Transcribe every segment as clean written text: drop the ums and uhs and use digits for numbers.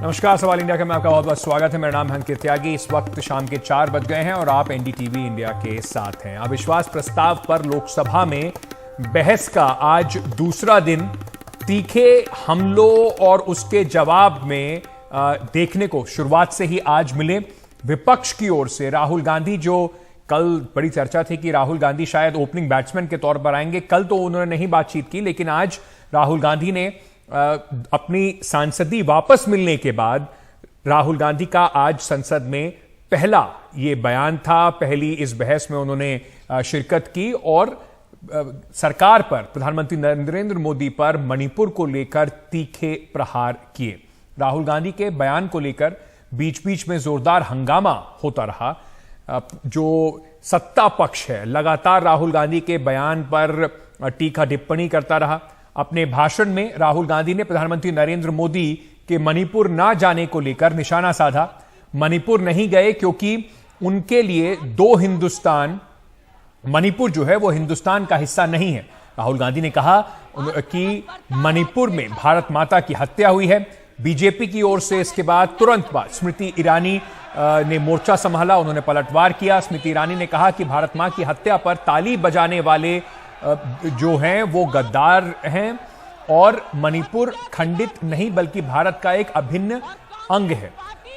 नमस्कार, सवाल इंडिया का में आपका बहुत बहुत स्वागत है। मेरा नाम है अंकित त्यागी। इस वक्त शाम के 4 बज गए हैं और आप एनडीटीवी इंडिया के साथ हैं। अविश्वास प्रस्ताव पर लोकसभा में बहस का आज दूसरा दिन तीखे हमलों और उसके जवाब में देखने को शुरुआत से ही आज मिले। विपक्ष की ओर से राहुल गांधी, जो कल बड़ी चर्चा थी कि राहुल गांधी शायद ओपनिंग बैट्समैन के तौर पर आएंगे, कल तो उन्होंने नहीं बातचीत की, लेकिन आज राहुल गांधी ने अपनी सांसदी वापस मिलने के बाद राहुल गांधी का आज संसद में पहला ये बयान था। पहली इस बहस में उन्होंने शिरकत की और सरकार पर, प्रधानमंत्री नरेंद्र मोदी पर मणिपुर को लेकर तीखे प्रहार किए। राहुल गांधी के बयान को लेकर बीच बीच में जोरदार हंगामा होता रहा। जो सत्ता पक्ष है लगातार राहुल गांधी के बयान पर तीखा टिप्पणी करता रहा। अपने भाषण में राहुल गांधी ने प्रधानमंत्री नरेंद्र मोदी के मणिपुर ना जाने को लेकर निशाना साधा। मणिपुर नहीं गए क्योंकि उनके लिए दो हिंदुस्तान, मणिपुर जो है वो हिंदुस्तान का हिस्सा नहीं है। राहुल गांधी ने कहा कि मणिपुर में भारत माता की हत्या हुई है। बीजेपी की ओर से इसके बाद तुरंत बाद स्मृति ईरानी ने मोर्चा संभाला, उन्होंने पलटवार किया। स्मृति ईरानी ने कहा कि भारत मां की हत्या पर ताली बजाने वाले जो हैं वो गद्दार हैं और मणिपुर खंडित नहीं बल्कि भारत का एक अभिन्न अंग है।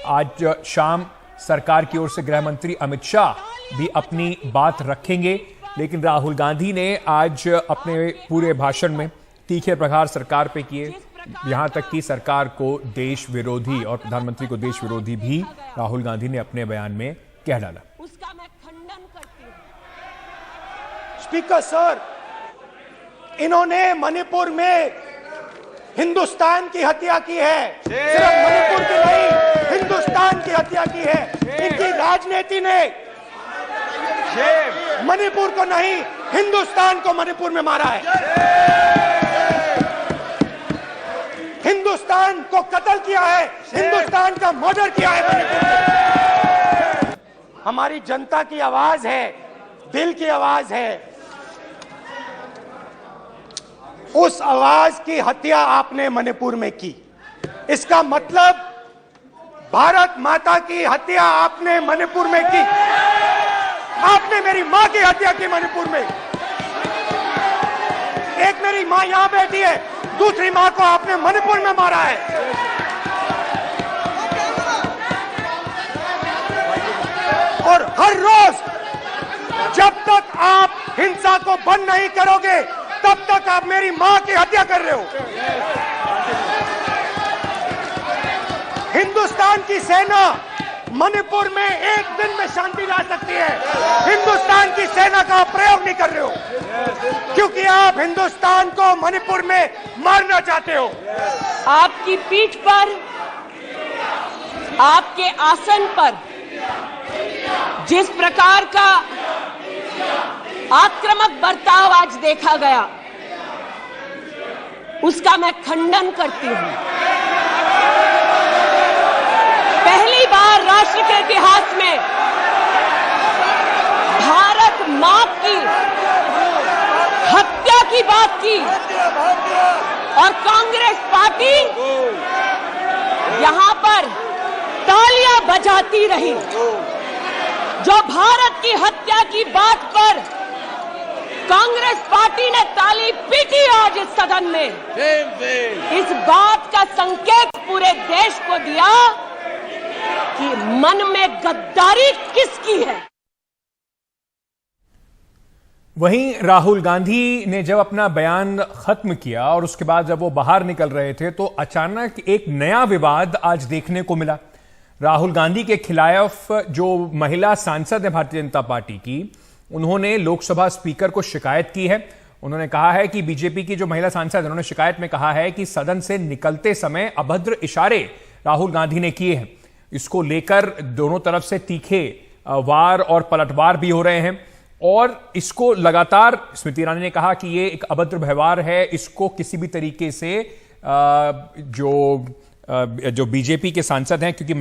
आज शाम सरकार की ओर से गृह मंत्री अमित शाह भी अपनी बात रखेंगे, लेकिन राहुल गांधी ने आज अपने पूरे भाषण में तीखे प्रहार सरकार पे किए। यहां तक कि सरकार को देश विरोधी और प्रधानमंत्री को देश विरोधी भी राहुल गांधी ने अपने बयान में कह डाला। उसका मैं खंडन करती हूं। स्पीकर सर, इन्होंने मणिपुर में हिंदुस्तान की हत्या की है। सिर्फ मणिपुर की नहीं, हिंदुस्तान की हत्या की है। इनकी राजनीति ने मणिपुर को नहीं, हिंदुस्तान को मणिपुर में मारा है। हिंदुस्तान को कत्ल किया है, हिंदुस्तान का मर्डर किया है मणिपुर में। हमारी जनता की आवाज है, दिल की आवाज है। उस आवाज की हत्या आपने मणिपुर में की। इसका मतलब भारत माता की हत्या आपने मणिपुर में की। आपने मेरी मां की हत्या की मणिपुर में। एक मेरी मां यहां बैठी है, दूसरी मां को आपने मणिपुर में मारा है। और हर रोज जब तक आप हिंसा को बंद नहीं करोगे तब तक आप मेरी मां की हत्या कर रहे हो। हिंदुस्तान की सेना मणिपुर में एक दिन में शांति ला सकती है। हिंदुस्तान की सेना का प्रयोग नहीं कर रहे हो क्योंकि आप हिंदुस्तान को मणिपुर में मारना चाहते हो। आपकी पीठ पर, आपके आसन पर जिस प्रकार का आक्रामक बर्ताव आज देखा गया, उसका मैं खंडन करती हूं। पहली बार राष्ट्र के इतिहास में भारत मां की हत्या की बात की और कांग्रेस पार्टी यहां पर तालियां बजाती रही। जो भारत की हत्या की बात पर कांग्रेस पार्टी ने ताली पीटी आज इस सदन में, इस बात का संकेत पूरे देश को दिया कि मन में गद्दारी किसकी है। वहीं राहुल गांधी ने जब अपना बयान खत्म किया और उसके बाद जब वो बाहर निकल रहे थे तो अचानक एक नया विवाद आज देखने को मिला। राहुल गांधी के खिलाफ जो महिला सांसद है भारतीय जनता पार्टी की, उन्होंने लोकसभा स्पीकर को शिकायत की है। उन्होंने कहा है कि बीजेपी की जो महिला सांसद, उन्होंने शिकायत में कहा है कि सदन से निकलते समय अभद्र इशारे राहुल गांधी ने किए हैं। इसको लेकर दोनों तरफ से तीखे वार और पलटवार भी हो रहे हैं और इसको लगातार स्मृति ईरानी ने कहा कि ये एक अभद्र व्यवहार है। इसको किसी भी तरीके से जो बीजेपी के सांसद हैं, क्योंकि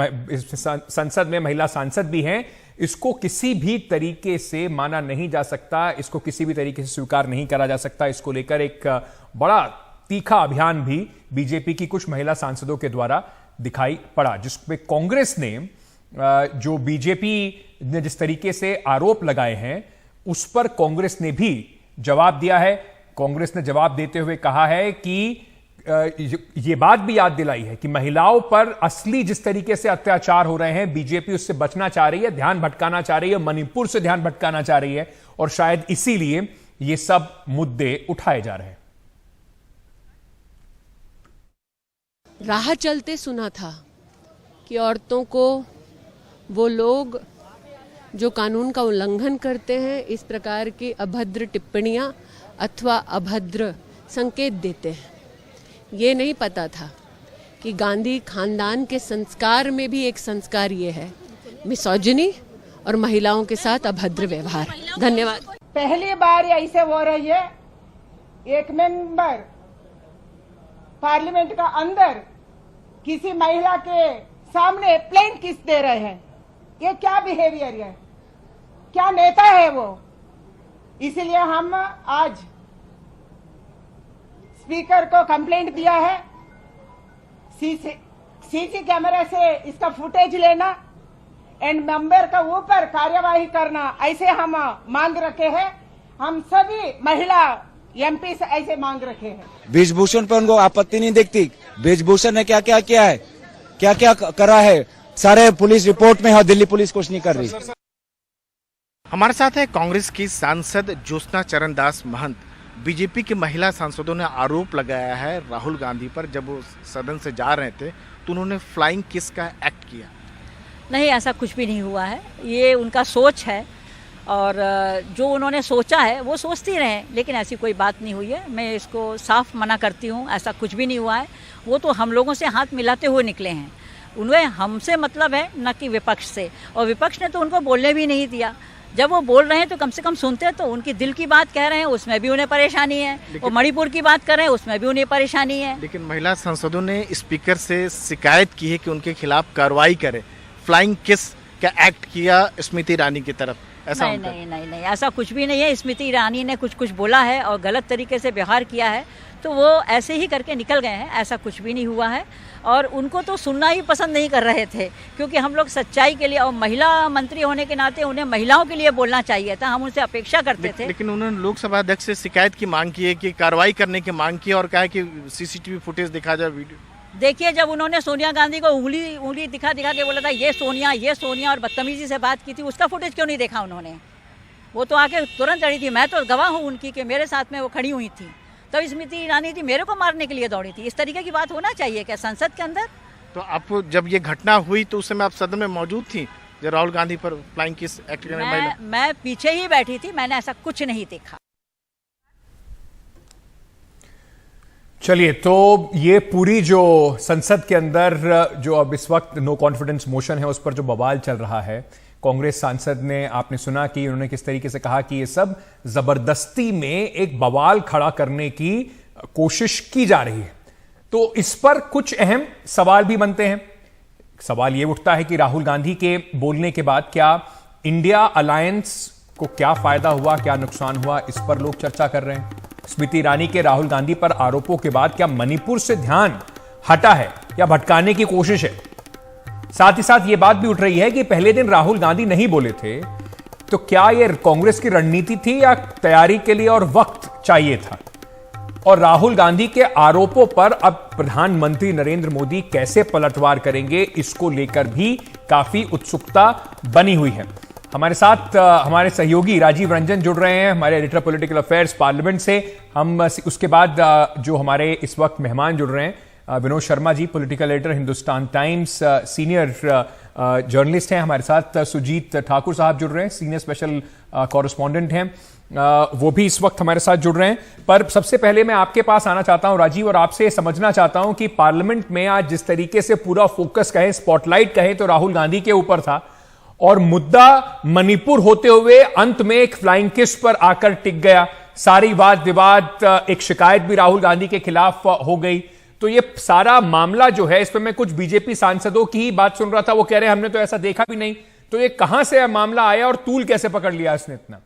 संसद में महिला सांसद भी हैं, इसको किसी भी तरीके से माना नहीं जा सकता, इसको किसी भी तरीके से स्वीकार नहीं करा जा सकता। इसको लेकर एक बड़ा तीखा अभियान भी बीजेपी की कुछ महिला सांसदों के द्वारा दिखाई पड़ा, जिसमें कांग्रेस ने जो बीजेपी ने जिस तरीके से आरोप लगाए हैं उस पर कांग्रेस ने भी जवाब दिया है। कांग्रेस ने जवाब देते हुए कहा है कि ये बात भी याद दिलाई है कि महिलाओं पर असली जिस तरीके से अत्याचार हो रहे हैं बीजेपी उससे बचना चाह रही है, ध्यान भटकाना चाह रही है, मणिपुर से ध्यान भटकाना चाह रही है और शायद इसीलिए ये सब मुद्दे उठाए जा रहे हैं। राह चलते सुना था कि औरतों को वो लोग जो कानून का उल्लंघन करते हैं इस प्रकार की अभद्र टिप्पणियां अथवा अभद्र संकेत देते हैं। ये नहीं पता था कि गांधी खानदान के संस्कार में भी एक संस्कार ये है मिसोजिनी और महिलाओं के साथ अभद्र व्यवहार। धन्यवाद। पहली बार ऐसे हो रही है, एक मेंबर पार्लियामेंट का अंदर किसी महिला के सामने प्लेन किस दे रहे हैं। ये क्या बिहेवियर है, क्या नेता है वो। इसलिए हम आज स्पीकर को कंप्लेंट दिया है, सीसी कैमरा से इसका फुटेज लेना एंड मेंबर का ऊपर कार्यवाही करना, ऐसे हम मांग रखे हैं। हम सभी महिला एमपी से ऐसे मांग रखे हैं। ब्रिजभूषण पर उनको आपत्ति नहीं दिखती। ब्रिजभूषण ने क्या क्या किया है, क्या क्या करा है, सारे पुलिस रिपोर्ट में है, दिल्ली पुलिस कुछ नहीं कर रही। हमारे साथ है कांग्रेस की सांसद ज्योत्सना चरणदास महंत। बीजेपी की महिला सांसदों ने आरोप लगाया है राहुल गांधी पर, जब वो सदन से जा रहे थे तो उन्होंने फ्लाइंग किस का एक्ट किया। नहीं, ऐसा कुछ भी नहीं हुआ है, ये उनका सोच है और जो उन्होंने सोचा है वो सोचती रहे, लेकिन ऐसी कोई बात नहीं हुई है। मैं इसको साफ मना करती हूँ, ऐसा कुछ भी नहीं हुआ है। वो तो हम लोगों से हाथ मिलाते हुए निकले हैं, उन्हें हमसे मतलब है न कि विपक्ष से, और विपक्ष ने तो उनको बोलने भी नहीं दिया। जब वो बोल रहे हैं तो कम से कम सुनते हैं, तो उनकी दिल की बात कह रहे हैं उसमें भी उन्हें परेशानी है, और मणिपुर की बात कर रहे हैं उसमें भी उन्हें परेशानी है। लेकिन महिला सांसदों ने स्पीकर से शिकायत की है कि उनके खिलाफ कार्रवाई करे। फ्लाइंग किस का एक्ट किया स्मृति ईरानी की तरफ, ऐसा नहीं, ऐसा कुछ भी नहीं है। स्मृति ईरानी ने कुछ बोला है और गलत तरीके से व्यवहार किया है, तो वो ऐसे ही करके निकल गए हैं, ऐसा कुछ भी नहीं हुआ है। और उनको तो सुनना ही पसंद नहीं कर रहे थे, क्योंकि हम लोग सच्चाई के लिए और महिला मंत्री होने के नाते उन्हें महिलाओं के लिए बोलना चाहिए था, हम उनसे अपेक्षा करते थे। लेकिन उन्होंने लोकसभा अध्यक्ष से शिकायत की मांग की है, कि कार्रवाई करने की मांग की, और कहा कि सीसीटीवी फुटेज दिखा जाए, वीडियो। देखिए, जब उन्होंने सोनिया गांधी को उंगली दिखा के बोला था ये सोनिया और बदतमीजी से बात की थी, उसका फुटेज क्यों नहीं देखा उन्होंने। वो तो आके तुरंत चढ़ी थी, मैं तो गवाह हूँ उनकी कि मेरे साथ में वो खड़ी हुई थी, तब स्मृति ईरानी थी मेरे को मारने के लिए दौड़ी थी। इस तरीके की बात होना चाहिए क्या संसद के अंदर। तो आप जब ये घटना हुई तो उस समय आप सदन में मौजूद थी, जब राहुल गांधी पर फ्लाइंग किस एक्ट करने महिला। मैं पीछे ही बैठी थी, मैंने ऐसा कुछ नहीं देखा। चलिए, तो ये पूरी जो संसद के अंदर जो अब इस वक्त नो कॉन्फिडेंस मोशन है उस पर जो बवाल चल रहा है, कांग्रेस सांसद ने, आपने सुना कि उन्होंने किस तरीके से कहा कि ये सब जबरदस्ती में एक बवाल खड़ा करने की कोशिश की जा रही है। तो इस पर कुछ अहम सवाल भी बनते हैं। सवाल यह उठता है कि राहुल गांधी के बोलने के बाद क्या इंडिया अलायंस को क्या फायदा हुआ, क्या नुकसान हुआ, इस पर लोग चर्चा कर रहे हैं। स्मृति ईरानी के राहुल गांधी पर आरोपों के बाद क्या मणिपुर से ध्यान हटा है या भटकाने की कोशिश है। साथ ही साथ यह बात भी उठ रही है कि पहले दिन राहुल गांधी नहीं बोले थे, तो क्या यह कांग्रेस की रणनीति थी या तैयारी के लिए और वक्त चाहिए था। और राहुल गांधी के आरोपों पर अब प्रधानमंत्री नरेंद्र मोदी कैसे पलटवार करेंगे, इसको लेकर भी काफी उत्सुकता बनी हुई है। हमारे साथ हमारे सहयोगी राजीव रंजन जुड़ रहे हैं, हमारे एडिटर पॉलिटिकल अफेयर्स पार्लियामेंट से। हम उसके बाद जो हमारे इस वक्त मेहमान जुड़ रहे हैं, Vinod Sharma ji, political editor Hindustan Times, senior journalist हैं। हमारे साथ सुजीत ठाकुर साहब जुड़ रहे हैं, सीनियर स्पेशल कॉरेस्पॉन्डेंट हैं, वो भी इस वक्त हमारे साथ जुड़ रहे हैं। पर सबसे पहले मैं आपके पास आना चाहता हूं राजीव, और आपसे समझना चाहता हूं कि पार्लियामेंट में आज जिस तरीके से पूरा फोकस कहे, स्पॉटलाइट कहे तो राहुल गांधी के ऊपर था, और मुद्दा मणिपुर होते हुए अंत में एक फ्लाइंग किस पर आकर टिक गया। सारी वाद विवाद, एक शिकायत भी राहुल गांधी के खिलाफ हो गई। तो ये सारा मामला जो है, इस पर मैं कुछ बीजेपी सांसदों की ही बात सुन रहा था, वो कह रहे हैं हमने तो ऐसा देखा भी नहीं। तो ये कहां से मामला आया और तूल कैसे पकड़ लिया इसने इतना।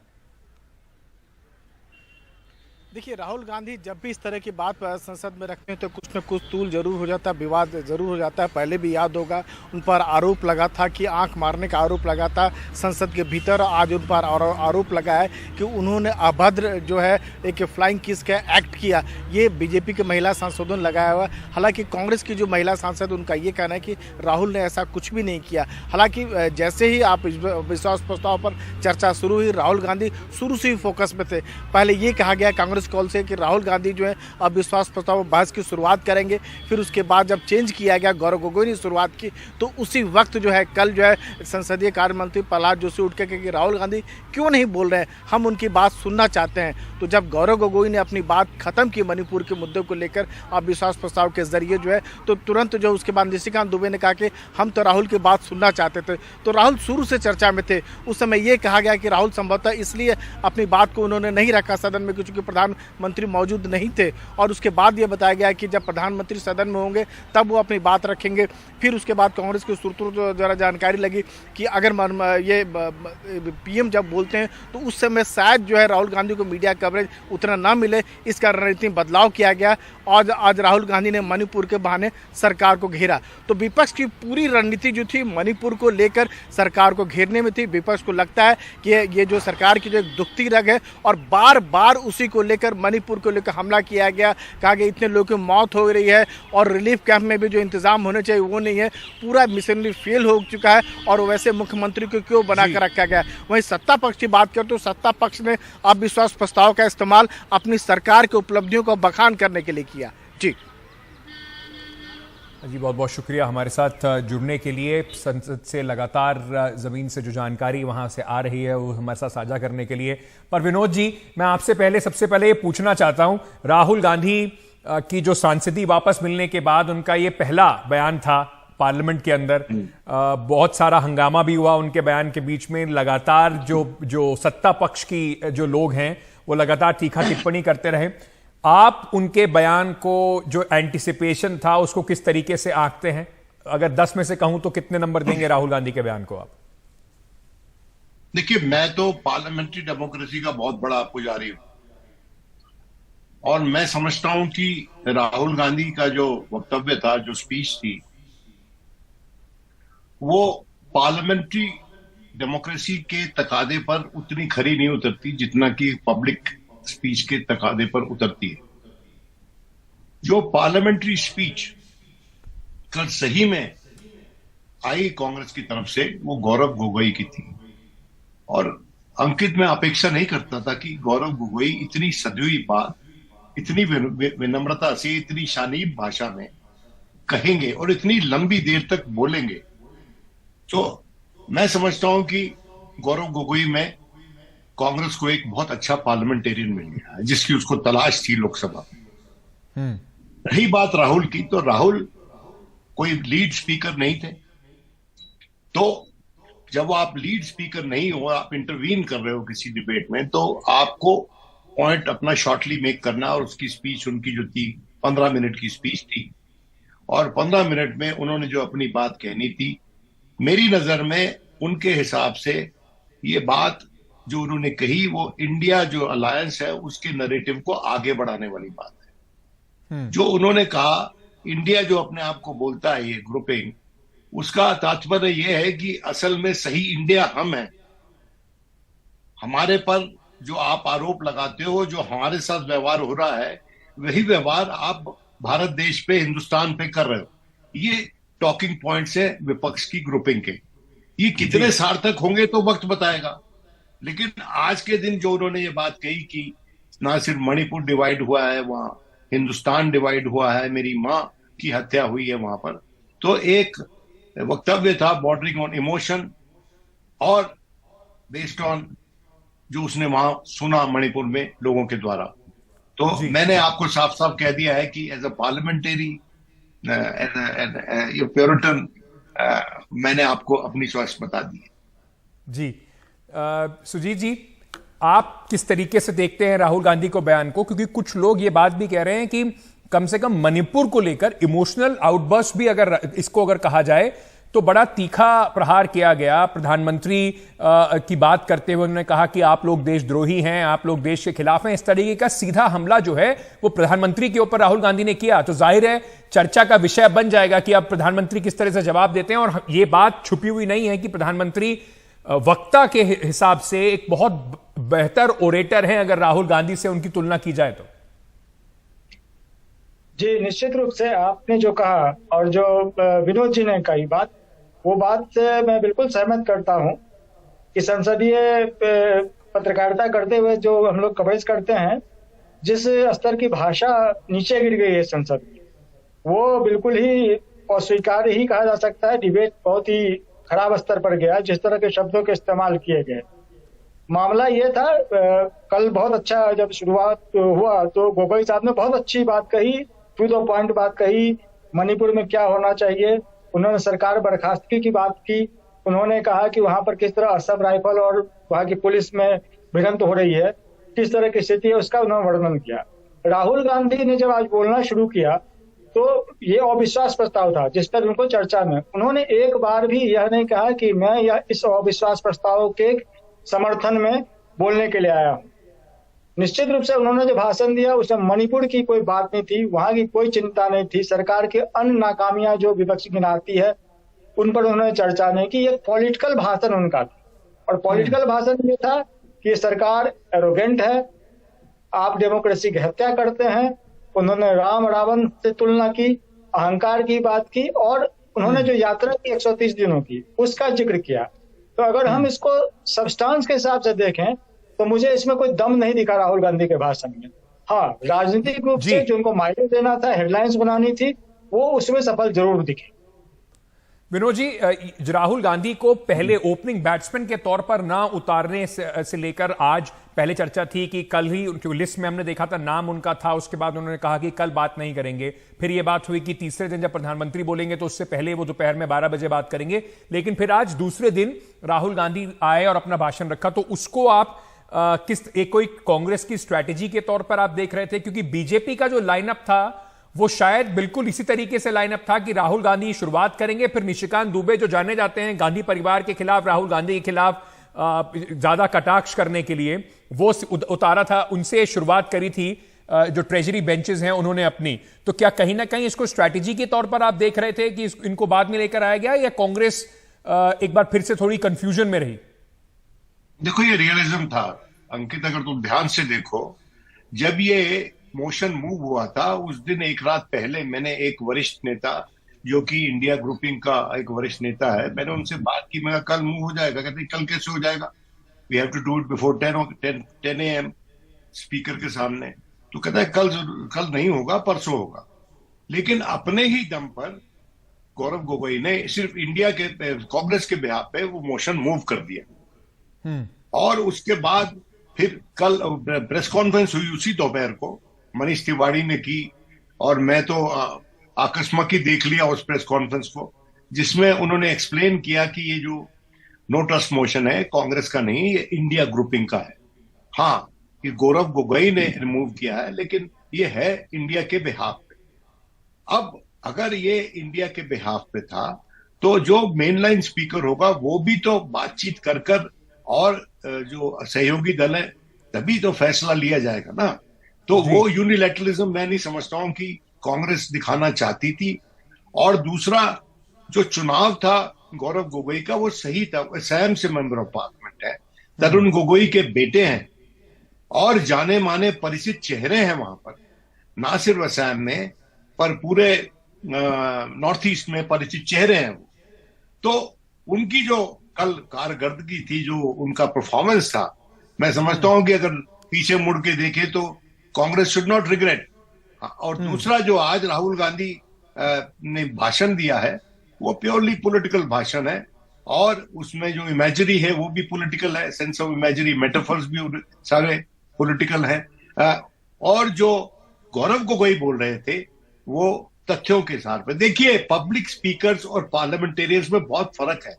देखिए, राहुल गांधी जब भी इस तरह की बात संसद में रखते हैं तो कुछ न कुछ तूल जरूर हो जाता है, विवाद जरूर हो जाता है। पहले भी याद होगा उन पर आरोप लगा था कि आंख मारने का आरोप लगा था संसद के भीतर। आज उन पर आरोप लगा है कि उन्होंने अभद्र जो है एक फ्लाइंग किस का एक्ट किया। ये बीजेपी के महिला सांसदों ने लगाया हुआ। हालांकि कांग्रेस की जो महिला सांसद उनका ये कहना है कि राहुल ने ऐसा कुछ भी नहीं किया। हालांकि जैसे ही आप विश्वास प्रस्ताव पर चर्चा शुरू हुई, राहुल गांधी शुरू से ही फोकस में थे। पहले ये कहा गया कांग्रेस कॉल से कि राहुल गांधी जो है अब विश्वास प्रस्ताव बहस की शुरुआत करेंगे। फिर उसके बाद जब चेंज किया गया, गौरव गोगोई ने शुरुआत की, तो उसी वक्त जो है कल जो है संसदीय कार्य मंत्री प्रहलाद जोशी उठ के कहे कि राहुल गांधी क्यों नहीं बोल रहे हैं, हम उनकी बात सुनना चाहते हैं। तो जब गौरव गोगोई ने अपनी बात खत्म की मणिपुर के मुद्दे को लेकर अब विश्वास प्रस्ताव के जरिए जो है, तो तुरंत जो उसके बाद निशिकांत दुबे ने कहा कि हम तो राहुल की बात सुनना चाहते थे। तो राहुल शुरू से चर्चा में थे। उस समय ये कहा गया कि राहुल संभवतः इसलिए अपनी बात को उन्होंने नहीं रखा सदन में क्योंकि प्रधानमंत्री मौजूद नहीं थे। और उसके बाद ये बताया गया कि जब प्रधानमंत्री सदन में होंगे तब वो अपनी बात रखेंगे। फिर उसके बाद कांग्रेस के सूत्रों द्वारा जानकारी लगी कि अगर ये पीएम जब बोलते हैं तो उस समय शायद जो है राहुल गांधी को मीडिया कवरेज उतना ना मिले, इसका रणनीति में बदलाव किया गया। और आज राहुल गांधी ने मणिपुर के बहाने सरकार को घेरा। तो विपक्ष की पूरी रणनीति जो थी मणिपुर को लेकर सरकार को घेरने में थी। विपक्ष को लगता है कि ये जो सरकार की जो एक दुखती रग है और बार बार उसी को लेकर मणिपुर को लेकर हमला किया गया। कहा गया इतने लोगों की मौत हो रही है और रिलीफ कैंप में भी जो इंतजाम होने चाहिए वो नहीं है। पूरा मिशनरी फेल हो चुका है और वैसे मुख्यमंत्री को क्यों बनाकर रखा गया। वहीं सत्ता पक्ष की बात करें तो सत्ता पक्ष ने अविश्वास प्रस्ताव का इस्तेमाल अपनी सरकार की उपलब्धियों को बखान करने के लिए किया। जी बहुत बहुत शुक्रिया हमारे साथ जुड़ने के लिए। संसद से लगातार ज़मीन से जो जानकारी वहां से आ रही है वो हमारे साथ साझा करने के लिए। पर विनोद जी, मैं आपसे सबसे पहले ये पूछना चाहता हूं, राहुल गांधी की जो सांसदी वापस मिलने के बाद उनका ये पहला बयान था पार्लियामेंट के अंदर। बहुत सारा हंगामा भी हुआ उनके बयान के बीच में। लगातार जो सत्ता पक्ष की जो लोग हैं वो लगातार तीखा टिप्पणी करते रहे। आप उनके बयान को जो एंटिसिपेशन था उसको किस तरीके से आंकते हैं? अगर 10 में से कहूं तो कितने नंबर देंगे राहुल गांधी के बयान को आप? देखिए, मैं तो पार्लियामेंट्री डेमोक्रेसी का बहुत बड़ा पुजारी हूं और मैं समझता हूं कि राहुल गांधी का जो वक्तव्य था, जो स्पीच थी, वो पार्लियामेंट्री डेमोक्रेसी के तकादे पर उतनी खरी नहीं उतरती जितना कि पब्लिक स्पीच के तकादे पर उतरती है। जो पार्लियामेंट्री स्पीच कल सही में आई कांग्रेस की तरफ से, वो गौरव गोगोई की थी। और अंकित, मैं अपेक्षा नहीं करता था कि गौरव गोगोई इतनी सदी हुई बात इतनी विनम्रता से, इतनी शानीब भाषा में कहेंगे और इतनी लंबी देर तक बोलेंगे। तो मैं समझता हूं कि गौरव गोगोई में कांग्रेस को एक बहुत अच्छा पार्लियामेंटेरियन मिल गया है जिसकी उसको तलाश थी लोकसभा में। रही बात राहुल की, तो राहुल कोई लीड स्पीकर नहीं थे। तो जब आप लीड स्पीकर नहीं हो, आप इंटरवीन कर रहे हो किसी डिबेट में, तो आपको पॉइंट अपना शॉर्टली मेक करना। और उसकी स्पीच उनकी जो थी 15 मिनट की स्पीच थी और 15 मिनट में उन्होंने जो अपनी बात कहनी थी, मेरी नजर में उनके हिसाब से ये बात जो उन्होंने कही वो इंडिया जो अलायंस है उसके नैरेटिव को आगे बढ़ाने वाली बात है। जो उन्होंने कहा इंडिया जो अपने आप को बोलता है, ये ग्रुपिंग, उसका तात्पर्य यह है कि असल में सही इंडिया हम हैं। हमारे पर जो आप आरोप लगाते हो, जो हमारे साथ व्यवहार हो रहा है, वही व्यवहार आप भारत देश पे, हिंदुस्तान पे कर रहे हो। ये टॉकिंग पॉइंट्स है विपक्ष की ग्रुपिंग के। ये कितने सार्थक होंगे तो वक्त बताएगा। लेकिन आज के दिन जो उन्होंने ये बात कही कि ना सिर्फ मणिपुर डिवाइड हुआ है, वहां हिंदुस्तान डिवाइड हुआ है, मेरी मां की हत्या हुई है वहां पर, तो एक वक्तव्य था बॉर्डरिंग ऑन इमोशन और बेस्ड ऑन जो उसने वहां सुना मणिपुर में लोगों के द्वारा। तो मैंने आपको साफ साफ कह दिया है कि एज अ पार्लियामेंटेरी प्योरिटन मैंने आपको अपनी चॉइस बता दी है। जी सुजीत जी, आप किस तरीके से देखते हैं राहुल गांधी को बयान को? क्योंकि कुछ लोग ये बात भी कह रहे हैं कि कम से कम मणिपुर को लेकर इमोशनल आउटबर्स्ट भी अगर इसको अगर कहा जाए तो बड़ा तीखा प्रहार किया गया। प्रधानमंत्री की बात करते हुए उन्होंने कहा कि आप लोग देशद्रोही हैं, आप लोग देश के खिलाफ हैं। इस तरीके का सीधा हमला जो है वो प्रधानमंत्री के ऊपर राहुल गांधी ने किया। तो जाहिर है चर्चा का विषय बन जाएगा कि अब प्रधानमंत्री किस तरह से जवाब देते हैं। और ये बात छुपी हुई नहीं है कि प्रधानमंत्री वक्ता के हिसाब से एक बहुत बेहतर ओरेटर हैं, अगर राहुल गांधी से उनकी तुलना की जाए तो। जी, निश्चित रूप से आपने जो कहा और जो विनोद जी ने कही बात, वो बात से मैं बिल्कुल सहमत करता हूं कि संसदीय पत्रकारिता करते हुए जो हम लोग कवरेज करते हैं, जिस स्तर की भाषा नीचे गिर गई है संसद में, वो बिल्कुल ही अस्वीकार्य ही कहा जा सकता है। डिबेट बहुत ही खराब स्तर पर गया, जिस तरह के शब्दों के इस्तेमाल किए गए। मामला ये था, कल बहुत अच्छा जब शुरुआत हुआ तो गोगोई साहब ने बहुत अच्छी बात कही, टू द पॉइंट बात कही। मणिपुर में क्या होना चाहिए, उन्होंने सरकार बर्खास्तगी की बात की। उन्होंने कहा कि वहां पर किस तरह असम राइफल और वहां की पुलिस में भिड़ंत हो रही है, किस तरह की स्थिति है, उसका उन्होंने वर्णन किया। राहुल गांधी ने जब आज बोलना शुरू किया तो ये अविश्वास प्रस्ताव था जिस पर उनको चर्चा में उन्होंने एक बार भी यह नहीं कहा कि मैं इस अविश्वास प्रस्ताव के समर्थन में बोलने के लिए आया हूं। निश्चित रूप से उन्होंने जो भाषण दिया उसमें मणिपुर की कोई बात नहीं थी, वहां की कोई चिंता नहीं थी। सरकार के अन्य नाकामियां जो विपक्ष गिनाती है उन पर उन्होंने चर्चा नहीं की। एक पॉलिटिकल भाषण उनका था, और पॉलिटिकल भाषण ये था कि सरकार एरोगेंट है, आप डेमोक्रेसी की हत्या करते हैं। उन्होंने राम रावण से तुलना की, अहंकार की बात की, और उन्होंने जो यात्रा की 130 दिनों की उसका जिक्र किया। तो अगर हम इसको सब्सटेंस के हिसाब से देखें तो मुझे इसमें कोई दम नहीं दिखा राहुल गांधी के भाषण में। हाँ, राजनीतिक रूप से जो उनको माइलेज देना था, हेडलाइंस बनानी थी, वो उसमें सफल जरूर दिखे। विनोद जी, राहुल गांधी को पहले ओपनिंग बैट्समैन के तौर पर ना उतारने से लेकर आज पहले चर्चा थी कि कल ही उनकी लिस्ट में हमने देखा था नाम उनका था, उसके बाद उन्होंने कहा कि कल बात नहीं करेंगे। फिर यह बात हुई कि तीसरे दिन जब प्रधानमंत्री बोलेंगे तो उससे पहले वो दोपहर में 12 बजे बात करेंगे। लेकिन फिर आज दूसरे दिन राहुल गांधी आए और अपना भाषण रखा, तो उसको आप कोई कांग्रेस की स्ट्रैटेजी के तौर पर आप देख रहे थे? क्योंकि बीजेपी का जो लाइनअप था वो शायद बिल्कुल इसी तरीके से लाइनअप था कि राहुल गांधी शुरुआत करेंगे, फिर निशिकांत दुबे जो जाने जाते हैं गांधी परिवार के खिलाफ, राहुल गांधी के खिलाफ ज्यादा कटाक्ष करने के लिए, वो उतारा था, उनसे शुरुआत करी थी। जो ट्रेजरी बेंचेस हैं उन्होंने अपनी, तो क्या कहीं ना कहीं इसको स्ट्रैटेजी के तौर पर आप देख रहे थे कि इनको बाद में लेकर आया गया, या कांग्रेस एक बार फिर से थोड़ी कंफ्यूजन में रही? देखो, ये रियलिज्म था अंकित। अगर तुम ध्यान से देखो, जब ये मोशन मूव हुआ था उस दिन एक रात पहले मैंने एक वरिष्ठ नेता जो कि इंडिया ग्रुपिंग का एक वरिष्ठ नेता है, मैंने उनसे बात की। मैं कल मूव हो जाएगा, कहते कल कैसे हो जाएगा, we have to do it before 10 AM speaker के सामने। तो कहता है कल नहीं होगा, परसों होगा। लेकिन अपने ही दम पर गौरव गोगोई ने सिर्फ इंडिया के कांग्रेस के बिहाफ पे वो मोशन मूव कर दिया। और उसके बाद फिर कल प्रेस कॉन्फ्रेंस हुई उसी दोपहर को, मनीष तिवारी ने की, और मैं तो आकस्मिक ही देख लिया उस प्रेस कॉन्फ्रेंस को, जिसमें उन्होंने एक्सप्लेन किया कि ये जो नो ट्रस्ट मोशन है कांग्रेस का नहीं, ये इंडिया ग्रुपिंग का है। हाँ, ये गौरव गोगोई ने रिमूव किया है, लेकिन ये है इंडिया के बिहाफ पे। अब अगर ये इंडिया के बिहाफ पे था तो जो मेनलाइन स्पीकर होगा वो भी तो बातचीत कर और जो सहयोगी दल है तभी तो फैसला लिया जाएगा ना। तो वो यूनिलैटरलिज्म मैं नहीं समझता हूं कि कांग्रेस दिखाना चाहती थी। और दूसरा जो चुनाव था गौरव गोगोई का, वो सही था। असम से मेंबर ऑफ पार्लियामेंट है, तरुण गोगोई के बेटे हैं और जाने माने परिचित चेहरे हैं वहां पर, ना सिर्फ असम में पर पूरे नॉर्थ ईस्ट में परिचित चेहरे हैं वो। तो उनकी जो कल कारकर्दगी थी, जो उनका परफॉर्मेंस था, मैं समझता हूं कि अगर पीछे मुड़ के देखे तो कांग्रेस शुड नॉट रिग्रेट। और दूसरा जो आज राहुल गांधी ने भाषण दिया है वो प्योरली पॉलिटिकल भाषण है, और उसमें जो इमेजरी है वो भी पॉलिटिकल है, सेंस ऑफ इमेजरी, मेटाफर्स भी सारे पॉलिटिकल है। और जो गौरव गोगोई बोल रहे थे वो तथ्यों के साथ पे। देखिए, पब्लिक स्पीकर्स और पार्लियामेंटेरियंस में बहुत फर्क है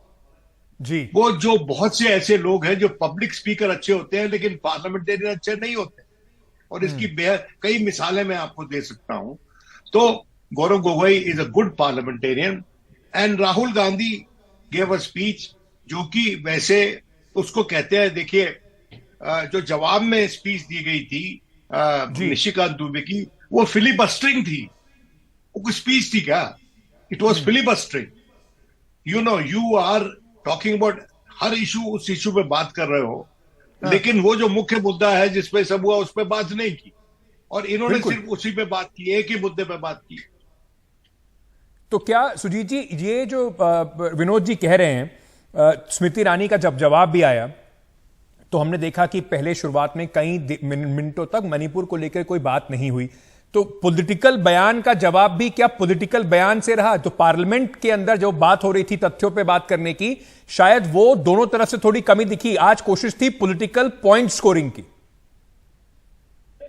जी। वो जो बहुत से ऐसे लोग हैं जो पब्लिक स्पीकर अच्छे होते हैं लेकिन पार्लियामेंटेरियन अच्छे नहीं होते, और इसकी कई मिसालें मैं आपको दे सकता हूं। तो Gaurav Gogoi is a good parliamentarian, and Rahul Gandhi gave a speech जो कि वैसे उसको कहते हैं, देखिए जो जवाब में स्पीच दी गई थी निशिकांत दुबे की, वो फिलिबस्टरिंग थी, वो कोई स्पीच थी क्या? It was filibustering. You know, you are talking about हर इशू, उस इशू पे बात कर रहे हो, लेकिन वो जो मुख्य मुद्दा है जिसपे सब हुआ उस पर बात नहीं की, और इन्होंने सिर्फ उसी पे बात की, एक ही मुद्दे पे बात की। तो क्या सुजीत जी, ये जो विनोद जी कह रहे हैं, स्मृति ईरानी का जब जवाब भी आया तो हमने देखा कि पहले शुरुआत में कई मिनटों तक मणिपुर को लेकर कोई बात नहीं हुई, तो पॉलिटिकल बयान का जवाब भी क्या पॉलिटिकल बयान से रहा? तो पार्लियामेंट के अंदर जो बात हो रही थी तथ्यों पे बात करने की, शायद वो दोनों तरफ से थोड़ी कमी दिखी, आज कोशिश थी पॉलिटिकल पॉइंट स्कोरिंग की।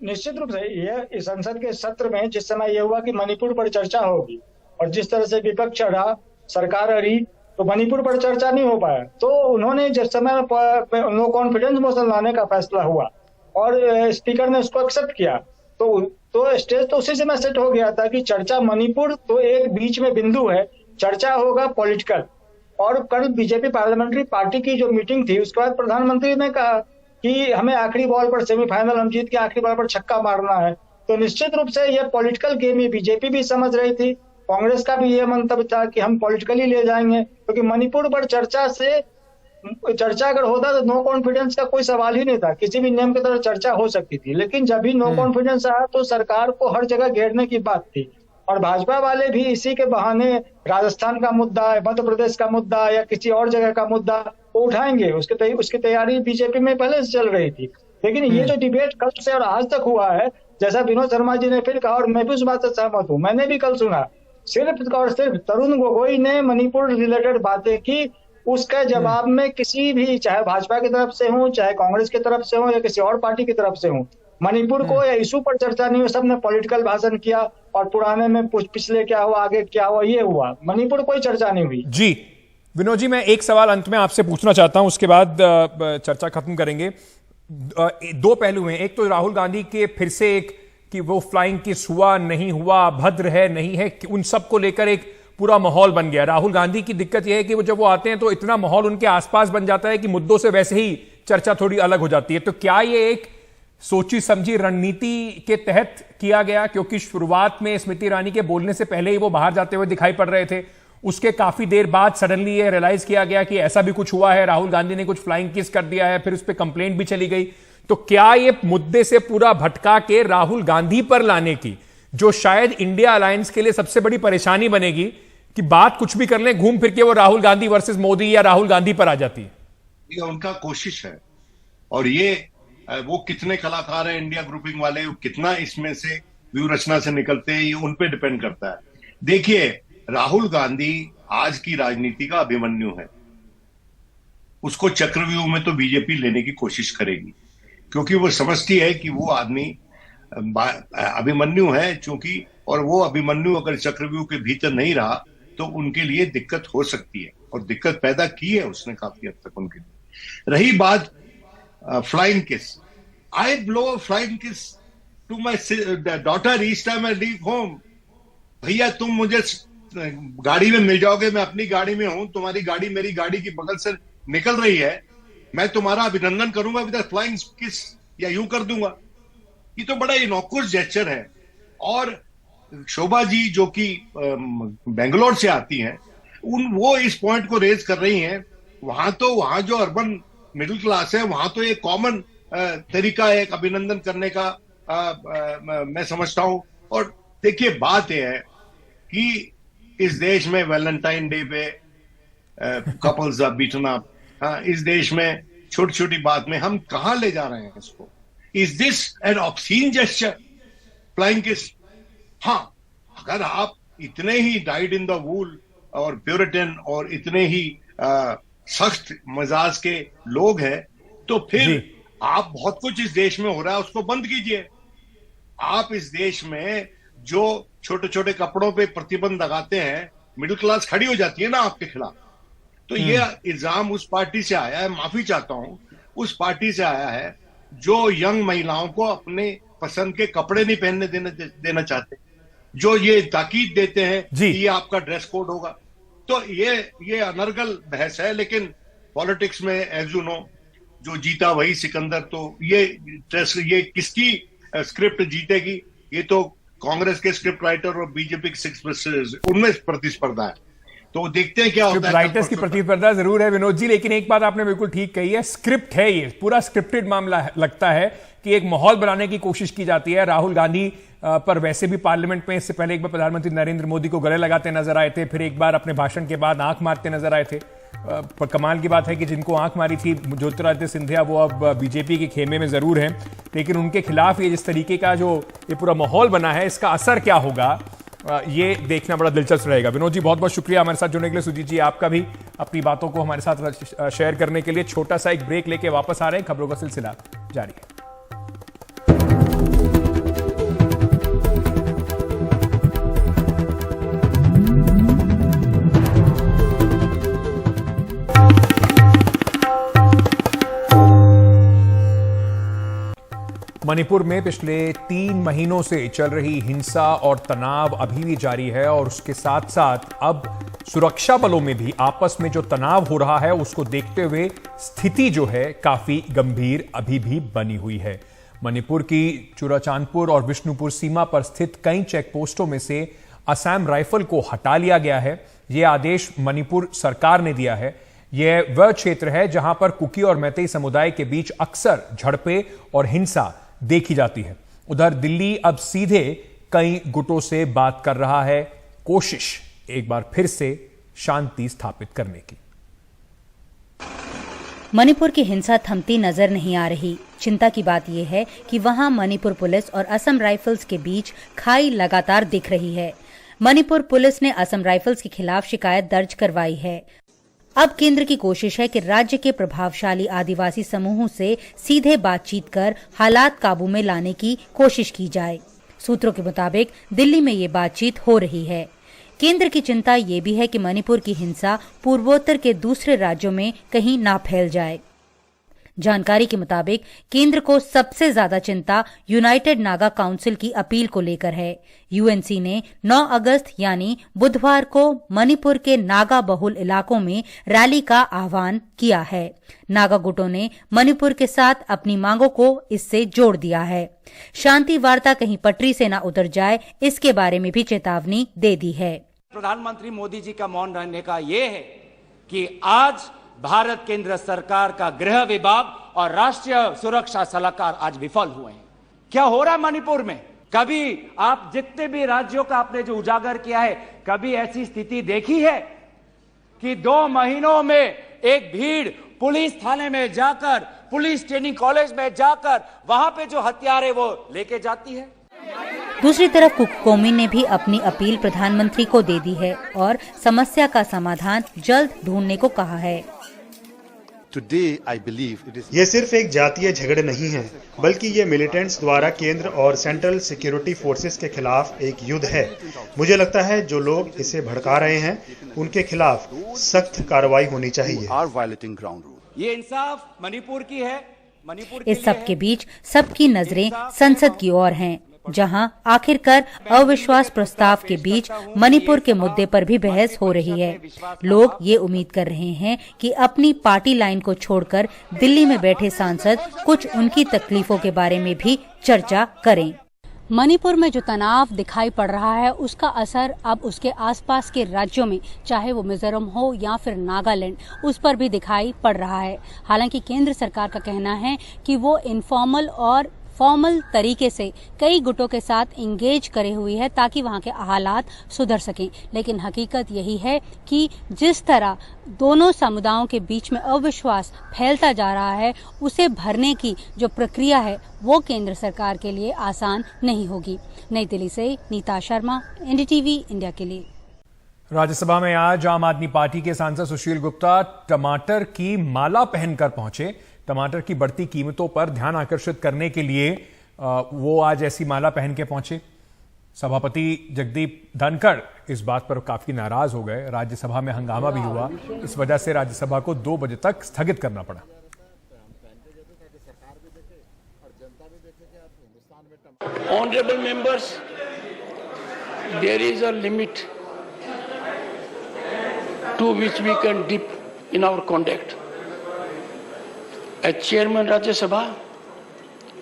निश्चित रूप से यह इस संसद के सत्र में जिस समय यह हुआ कि मणिपुर पर चर्चा होगी और जिस तरह से विपक्ष चढ़ा, सरकार अड़ी, तो मणिपुर पर चर्चा नहीं हो पाया। तो उन्होंने जिस समय नो कॉन्फिडेंस मोशन लाने का फैसला हुआ और स्पीकर ने उसको एक्सेप्ट किया, तो स्टेज तो उसी समय सेट हो गया था कि चर्चा मणिपुर तो एक बीच में बिंदु है, चर्चा होगा पॉलिटिकल। और कल बीजेपी पार्लियामेंट्री पार्टी की जो मीटिंग थी उसके बाद प्रधानमंत्री ने कहा कि हमें आखिरी बॉल पर सेमीफाइनल हम जीत के आखिरी बॉल पर छक्का मारना है। तो निश्चित रूप से यह पॉलिटिकल गेम ही बीजेपी भी समझ रही थी, कांग्रेस का भी यह मंतव्य था कि हम पॉलिटिकली ले जाएंगे, क्योंकि मणिपुर पर चर्चा अगर होता तो नो कॉन्फिडेंस का कोई सवाल ही नहीं था, किसी भी नियम की तरह चर्चा हो सकती थी। लेकिन जब भी नो कॉन्फिडेंस आया तो सरकार को हर जगह घेरने की बात थी, और भाजपा वाले भी इसी के बहाने राजस्थान का मुद्दा, मध्य प्रदेश का मुद्दा या किसी और जगह का मुद्दा वो उठाएंगे, उसकी तैयारी बीजेपी में पहले से चल रही थी। लेकिन ये जो डिबेट कल से और आज तक हुआ है, जैसा विनोद शर्मा जी ने फिर कहा और मैं भी उस बात से सहमत हूँ, मैंने भी कल सुना, सिर्फ और सिर्फ तरुण गोगोई ने मणिपुर रिलेटेड बातें की, उसके जवाब में किसी भी, चाहे भाजपा की तरफ से हो, चाहे कांग्रेस की तरफ से हो या किसी और पार्टी की तरफ से हो, मणिपुर को या इशू पर चर्चा नहीं हुई। सबने पॉलिटिकल भाषण किया और पुराने में पिछले क्या हुआ, आगे क्या हुआ, ये हुआ, मणिपुर कोई चर्चा नहीं हुई। जी विनोद जी, मैं एक सवाल अंत में आपसे पूछना चाहता हूं, उसके बाद चर्चा खत्म करेंगे। दो पहलू हैं, एक तो राहुल गांधी के फिर से एक कि वो फ्लाइंग किस हुआ नहीं हुआ, भद्र है नहीं है, उन सब को लेकर एक पूरा माहौल बन गया। राहुल गांधी की दिक्कत यह है कि वो जब वो आते हैं तो इतना माहौल उनके आसपास बन जाता है कि मुद्दों से वैसे ही चर्चा थोड़ी अलग हो जाती है। तो क्या ये एक सोची समझी रणनीति के तहत किया गया? क्योंकि शुरुआत में स्मृति ईरानी के बोलने से पहले ही वो बाहर जाते हुए दिखाई पड़ रहे थे, उसके काफी देर बाद सडनली ये रियलाइज किया गया कि ऐसा भी कुछ हुआ है, राहुल गांधी ने कुछ फ्लाइंग किस कर दिया है, फिर उस पर कंप्लेंट भी चली गई। तो क्या ये मुद्दे से पूरा भटका के राहुल गांधी पर लाने की, जो शायद इंडिया अलायंस के लिए सबसे बड़ी परेशानी बनेगी कि बात कुछ भी कर लें, घूम फिर के वो राहुल गांधी वर्सेस मोदी या राहुल गांधी पर आ जाती है? ये उनका कोशिश है, और ये वो कितने कलाकार हैं इंडिया ग्रुपिंग वाले, कितना इसमें से व्यू रचना से निकलते हैं, ये उन पे डिपेंड करता है। देखिए, राहुल गांधी आज की राजनीति का अभिमन्यु है, उसको चक्रव्यूह में तो बीजेपी लेने की कोशिश करेगी, क्योंकि वो समझती है कि वो आदमी अभिमन्यु है, चूंकि, और वो अभिमन्यु अगर चक्रव्यूह के भीतर नहीं रहा तो उनके लिए दिक्कत हो सकती है, और दिक्कत पैदा की है उसने काफी हद तक उनके लिए। रही बात flying kiss, I blow a flying kiss to my daughter each time I leave home. भैया तुम मुझे गाड़ी में मिल जाओगे, मैं अपनी गाड़ी में हूं, तुम्हारी गाड़ी मेरी गाड़ी की बगल से निकल रही है, मैं तुम्हारा अभिनंदन करूंगा विद फ्लाइंग किस, या यूं कर दूंगा। ये तो बड़ा इनॉक्यूअस जेस्चर है। और शोभा जी जो कि बेंगलोर से आती हैं, वो इस पॉइंट को रेज कर रही हैं। वहां जो अर्बन मिडिल क्लास है, वहां तो एक कॉमन तरीका है एक अभिनंदन करने का, मैं समझता हूं। और देखिए, बात यह है कि इस देश में वैलेंटाइन डे पे कपल्स आर बीटन अप, इस देश में छोटी छोटी बात में हम कहां ले जा रहे हैं इसको? Is this an obscene gesture, flying kiss? हाँ, अगर आप इतने ही डाइड इन द वूल और प्योरिटन और इतने ही सख्त मिजाज के लोग हैं, तो फिर आप बहुत कुछ इस देश में हो रहा है उसको बंद कीजिए। आप इस देश में जो छोटे छोटे कपड़ों पे प्रतिबंध लगाते हैं, मिडिल क्लास खड़ी हो जाती है ना आपके खिलाफ। तो ये इल्जाम उस पार्टी से आया है, माफी चाहता हूं, उस पार्टी से आया है जो यंग महिलाओं को अपने पसंद के कपड़े नहीं पहनने देना चाहते, जो ये ताकीद देते हैं कि ये आपका ड्रेस कोड होगा। तो ये अनर्गल बहस है, लेकिन पॉलिटिक्स में एज यू नो जो जीता वही सिकंदर। तो ये किसकी स्क्रिप्ट जीतेगी, ये तो कांग्रेस के स्क्रिप्ट राइटर और बीजेपी के स्क्रिप्ट उनमें प्रतिस्पर्धा है। तो देखते हैं क्या होता है। राइटर्स की प्रतिस्पर्धा जरूर है विनोद जी, लेकिन एक बात आपने बिल्कुल ठीक कही है, स्क्रिप्ट है, ये पूरा स्क्रिप्टेड मामला है। लगता है कि एक माहौल बनाने की कोशिश की जाती है। राहुल गांधी पर वैसे भी पार्लियामेंट में इससे पहले एक बार प्रधानमंत्री नरेंद्र मोदी को गले लगाते नजर आए थे, फिर एक बार अपने भाषण के बाद आंख मारते नजर आए थे। पर कमाल की बात है कि जिनको आंख मारी थी ज्योतिरादित्य सिंधिया, वो अब बीजेपी के खेमे में जरूर हैं, लेकिन उनके खिलाफ ये जिस तरीके का जो ये पूरा माहौल बना है, इसका असर क्या होगा ये देखना बड़ा दिलचस्प रहेगा। विनोद जी बहुत बहुत शुक्रिया हमारे साथ जुड़ने के लिए। सुजीत जी आपका भी अपनी बातों को हमारे साथ शेयर करने के लिए। छोटा सा एक ब्रेक लेके वापस आ रहे हैं, खबरों का सिलसिला जारी है। मणिपुर में पिछले 3 महीनों से चल रही हिंसा और तनाव अभी भी जारी है, और उसके साथ साथ अब सुरक्षा बलों में भी आपस में जो तनाव हो रहा है उसको देखते हुए स्थिति जो है काफी गंभीर अभी भी बनी हुई है। मणिपुर की चुराचांदपुर और विष्णुपुर सीमा पर स्थित कई चेकपोस्टों में से असम राइफल को हटा लिया गया है। यह आदेश मणिपुर सरकार ने दिया है। यह वह क्षेत्र है जहां पर कुकी और मैतेई समुदाय के बीच अक्सर झड़पें और हिंसा देखी जाती है। उधर दिल्ली अब सीधे कई गुटों से बात कर रहा है, कोशिश एक बार फिर से शांति स्थापित करने की। मणिपुर की हिंसा थमती नजर नहीं आ रही। चिंता की बात यह है कि वहां मणिपुर पुलिस और असम राइफल्स के बीच खाई लगातार दिख रही है। मणिपुर पुलिस ने असम राइफल्स के खिलाफ शिकायत दर्ज करवाई है। अब केंद्र की कोशिश है कि राज्य के प्रभावशाली आदिवासी समूहों से सीधे बातचीत कर हालात काबू में लाने की कोशिश की जाए। सूत्रों के मुताबिक दिल्ली में ये बातचीत हो रही है। केंद्र की चिंता ये भी है कि मणिपुर की हिंसा पूर्वोत्तर के दूसरे राज्यों में कहीं ना फैल जाए। जानकारी के मुताबिक केंद्र को सबसे ज्यादा चिंता यूनाइटेड नागा काउंसिल की अपील को लेकर है। यूएनसी ने 9 अगस्त यानी बुधवार को मणिपुर के नागा बहुल इलाकों में रैली का आह्वान किया है। नागा गुटों ने मणिपुर के साथ अपनी मांगों को इससे जोड़ दिया है। शांति वार्ता कहीं पटरी से न उतर जाए, इसके बारे में भी चेतावनी दे दी है। प्रधानमंत्री मोदी जी का मौन रहने का ये है कि आज भारत केंद्र सरकार का गृह विभाग और राष्ट्रीय सुरक्षा सलाहकार आज विफल हुए हैं। क्या हो रहा है मणिपुर में? कभी आप जितने भी राज्यों का आपने जो उजागर किया है, कभी ऐसी स्थिति देखी है कि 2 महीनों में एक भीड़ पुलिस थाने में जाकर, पुलिस ट्रेनिंग कॉलेज में जाकर वहां पे जो हथियार है वो लेके जाती है? दूसरी तरफ कुककोमी ने भी अपनी अपील प्रधानमंत्री को दे दी है और समस्या का समाधान जल्द ढूंढने को कहा है। ये सिर्फ एक जातीय झगड़े नहीं है, बल्कि ये मिलिटेंट्स द्वारा केंद्र और सेंट्रल सिक्योरिटी फोर्सेस के खिलाफ एक युद्ध है। मुझे लगता है जो लोग इसे भड़का रहे हैं उनके खिलाफ सख्त कार्रवाई होनी चाहिए। ये इंसाफ मणिपुर की है। इस सब के बीच सबकी नजरें संसद की ओर हैं, जहां आखिरकार अविश्वास प्रस्ताव के बीच मणिपुर के मुद्दे पर भी बहस हो रही है। लोग ये उम्मीद कर रहे हैं कि अपनी पार्टी लाइन को छोड़कर दिल्ली में बैठे सांसद कुछ उनकी तकलीफों के बारे में भी चर्चा करें। मणिपुर में जो तनाव दिखाई पड़ रहा है उसका असर अब उसके आसपास के राज्यों में, चाहे वो मिजोरम हो या फिर नागालैंड, उस पर भी दिखाई पड़ रहा है। हालांकि केंद्र सरकार का कहना है कि वो इनफॉर्मल और फॉर्मल तरीके से कई गुटों के साथ इंगेज करे हुई है ताकि वहां के हालात सुधर सकें, लेकिन हकीकत यही है कि जिस तरह दोनों समुदायों के बीच में अविश्वास फैलता जा रहा है, उसे भरने की जो प्रक्रिया है वो केंद्र सरकार के लिए आसान नहीं होगी। नई दिल्ली से नीता शर्मा, एनडीटीवी इंडिया के लिए। राज्यसभा में आज आम आदमी पार्टी के सांसद सुशील गुप्ता टमाटर की माला पहनकर पहुंचे। टमाटर की बढ़ती कीमतों पर ध्यान आकर्षित करने के लिए वो आज ऐसी माला पहन के पहुंचे। सभापति जगदीप धनखड़ इस बात पर काफी नाराज हो गए। राज्यसभा में हंगामा भी हुआ, इस वजह से राज्यसभा को 2 बजे तक स्थगित करना पड़ा। Honourable members, there is a limit to which we can dip in our conduct. As Chairman Rajya Sabha,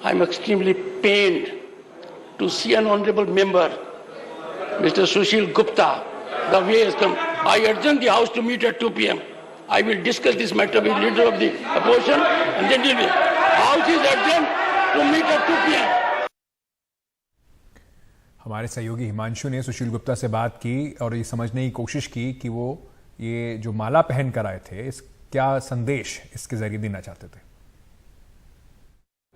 I am extremely pained to see an honourable member, Mr. Sushil Gupta, the way he has come. I urge the House to meet at 2 p.m. I will discuss this matter with leader of the opposition and then deal with it. House is urgent to meet at 2 p.m. हमारे सहयोगी हिमांशु ने सुशील गुप्ता से बात की और ये समझने की कोशिश की कि वो ये जो माला पहन कर आए थे, इस क्या संदेश इसके जरिए देना चाहते थे।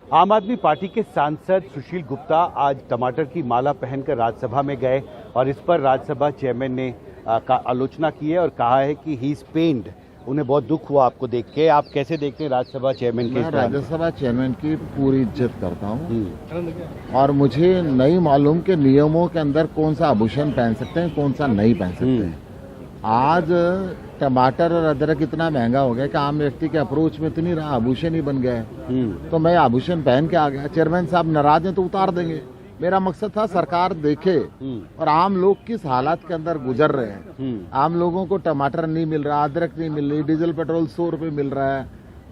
आम आदमी पार्टी के सांसद सुशील गुप्ता आज टमाटर की माला पहनकर राज्यसभा में गए और इस पर राज्यसभा चेयरमैन ने आलोचना की है और कहा है कि ही इज पेन्ड, उन्हें बहुत दुख हुआ आपको देख के। आप कैसे देखते हैं राज्यसभा चेयरमैन के? मैं राज्यसभा चेयरमैन की पूरी इज्जत करता हूँ और मुझे नहीं मालूम कि नियमों के अंदर कौन सा आभूषण पहन सकते हैं, कौन सा नहीं पहन सकते हैं। आज टमाटर और अदरक इतना महंगा हो गया कि आम व्यक्ति के अप्रोच में तो नहीं रहा, आभूषण ही बन गया है। तो मैं आभूषण पहन के आ गया। चेयरमैन साहब नाराज हैं तो उतार देंगे। मेरा मकसद था सरकार देखे और आम लोग किस हालात के अंदर गुजर रहे हैं। आम लोगों को टमाटर नहीं मिल रहा, अदरक नहीं मिल रही, डीजल पेट्रोल 100 रुपए मिल रहा है,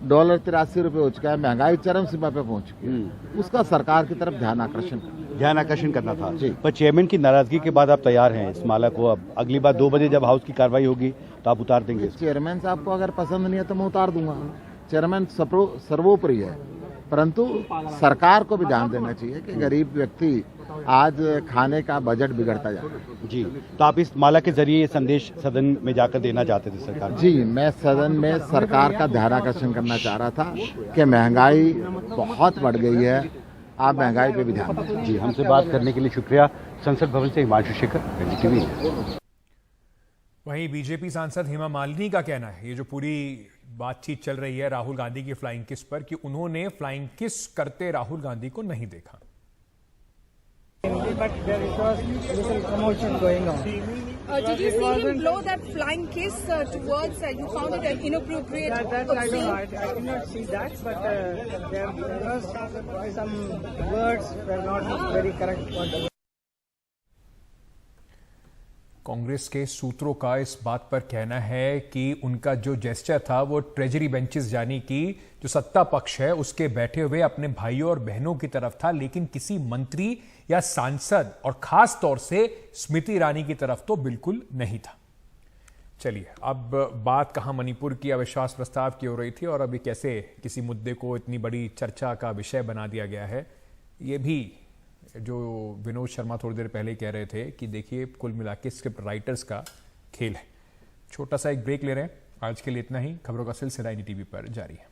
डॉलर 83 रुपए हो चुका है, महंगाई चरम सीमा पे पहुंच चुकी है। उसका सरकार की तरफ ध्यान आकर्षण करना था। पर चेयरमैन की नाराजगी के बाद आप तैयार हैं इस माला को, अब अगली बार 2 बजे जब हाउस की कार्रवाई होगी तो आप उतार देंगे? चेयरमैन साहब को अगर पसंद नहीं है तो मैं उतार दूंगा। चेयरमैन सर्वोपरि है, परंतु सरकार को भी ध्यान देना चाहिए कि गरीब व्यक्ति आज खाने का बजट बिगड़ता जा रहा है। जी, तो आप इस माला के जरिए ये संदेश सदन में जाकर देना चाहते थे सरकार? जी, मैं सदन में सरकार का ध्यान आकर्षण करना चाह रहा था कि महंगाई बहुत बढ़ गई है, आप महंगाई पे भी ध्यान दें। जी, हमसे बात करने के लिए शुक्रिया। संसद भवन से हिमांशु शेखर, एनडीटीवी। वहीं बीजेपी सांसद हेमा मालिनी का कहना है, ये जो पूरी बातचीत चल रही है राहुल गांधी की फ्लाइंग किस पर, कि उन्होंने फ्लाइंग किस करते राहुल गांधी को नहीं देखा। But there was a little commotion going on. Did you see him blow that flying kiss towards? You found it an inappropriate. I don't know. I did not see that, but there was some words were not very correct. Congress के सूत्रों का इस बात पर कहना है कि उनका जो जेस्चर था वो ट्रेजरी बेंचेस यानी कि जो सत्ता पक्ष है उसके बैठे हुए अपने भाइयों और बहनों की तरफ था, लेकिन किसी मंत्री या सांसद और खास तौर से स्मृति ईरानी की तरफ तो बिल्कुल नहीं था। चलिए, अब बात कहां मणिपुर की अविश्वास प्रस्ताव की हो रही थी और अभी कैसे किसी मुद्दे को इतनी बड़ी चर्चा का विषय बना दिया गया है, ये भी जो विनोद शर्मा थोड़ी देर पहले कह रहे थे कि देखिए कुल मिला के स्क्रिप्ट राइटर्स का खेल है। छोटा सा एक ब्रेक ले रहे हैं। आज के लिए इतना ही। खबरों का सिलसिला एनडीटीवी पर जारी है।